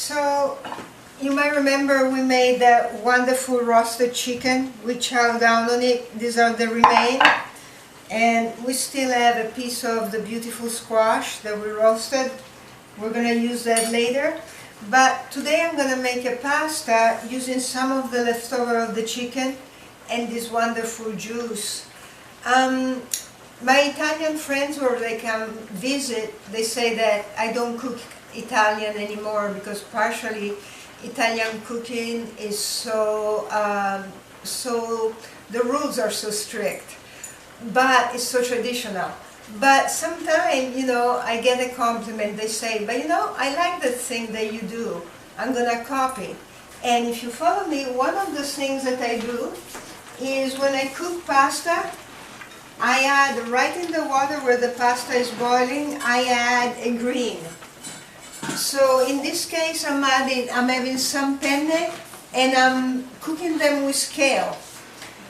So, you might remember we made that wonderful roasted chicken. We chowed down on it. These are the remains. And we still have a piece of the beautiful squash that we roasted. We're going to use that later. But today I'm going to make a pasta using some of the leftover of the chicken and this wonderful juice. My Italian friends, where they come visit, they say that I don't cook Italian anymore because partially Italian cooking is so the rules are so strict, but it's so traditional. But sometimes, I get a compliment. They say, but I like the thing that you do. I'm gonna copy. And if you follow me, one of the things that I do is when I cook pasta, I add right in the water where the pasta is boiling, I add a green. So in this case, I'm having some penne and I'm cooking them with kale.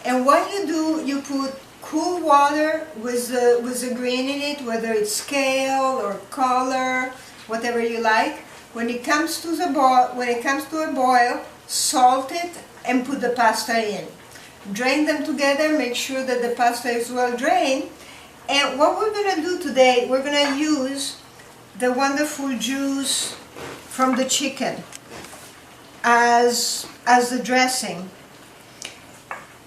And what you do, you put cool water with the green in it, whether it's kale or color, whatever you like. When it comes to a boil, salt it and put the pasta in. Drain them together, make sure that the pasta is well drained. And what we're going to do today, we're going to use the wonderful juice from the chicken as the dressing.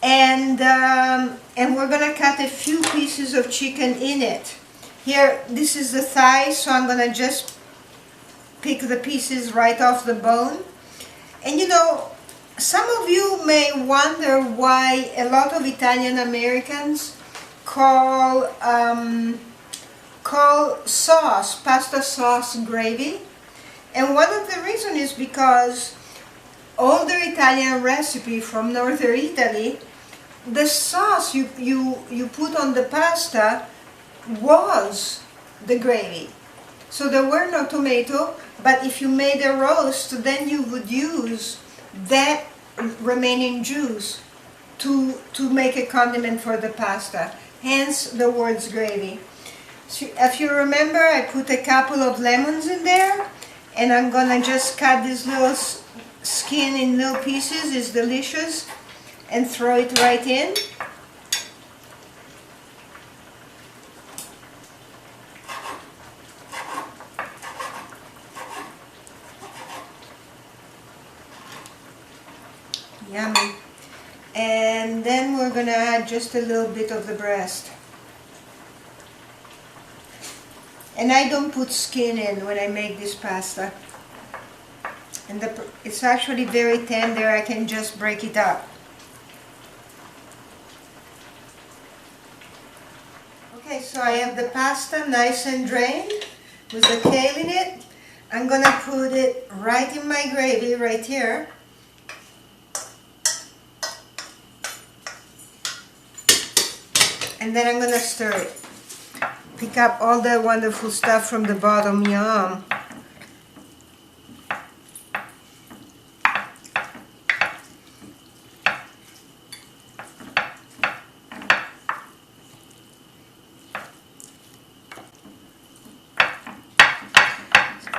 And we're going to cut a few pieces of chicken in it. Here, this is the thigh, so I'm going to just pick the pieces right off the bone. And some of you may wonder why a lot of Italian Americans call sauce, pasta sauce, gravy. And one of the reasons is because older Italian recipe from northern Italy, the sauce you put on the pasta was the gravy. So there were no tomato, but if you made a roast, then you would use that remaining juice to make a condiment for the pasta. Hence the words gravy. So if you remember, I put a couple of lemons in there, and I'm gonna just cut this little skin in little pieces. It's delicious, and throw it right in. Yummy. And then we're gonna add just a little bit of the breast. And I don't put skin in when I make this pasta. And it's actually very tender. I can just break it up. Okay, so I have the pasta nice and drained with the kale in it. I'm gonna put it right in my gravy right here. And then I'm gonna stir it. Pick up all the wonderful stuff from the bottom. Yum.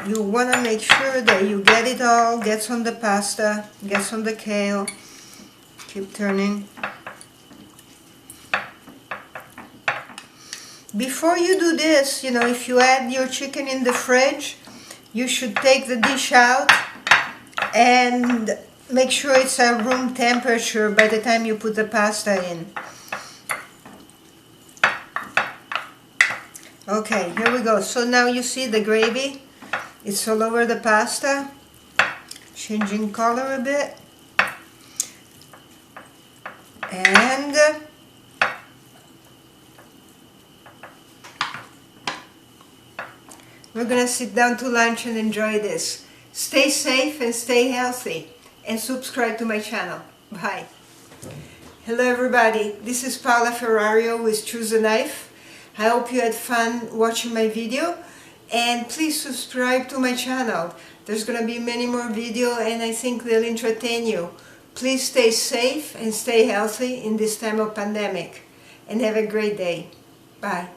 You want to make sure that you get it all, gets on the pasta, gets on the kale. Keep turning. Before you do this, if you add your chicken in the fridge, you should take the dish out and make sure it's at room temperature by the time you put the pasta in. Okay, here we go. So now you see the gravy. It's all over the pasta. Changing color a bit. And we're gonna sit down to lunch and enjoy this. Stay safe and stay healthy, and subscribe to my channel. Bye. Hello everybody, this is Paola Ferrario with Choose a Knife. I hope you had fun watching my video, and please subscribe to my channel. There's gonna be many more videos and I think they'll entertain you. Please stay safe and stay healthy in this time of pandemic, and have a great day. Bye.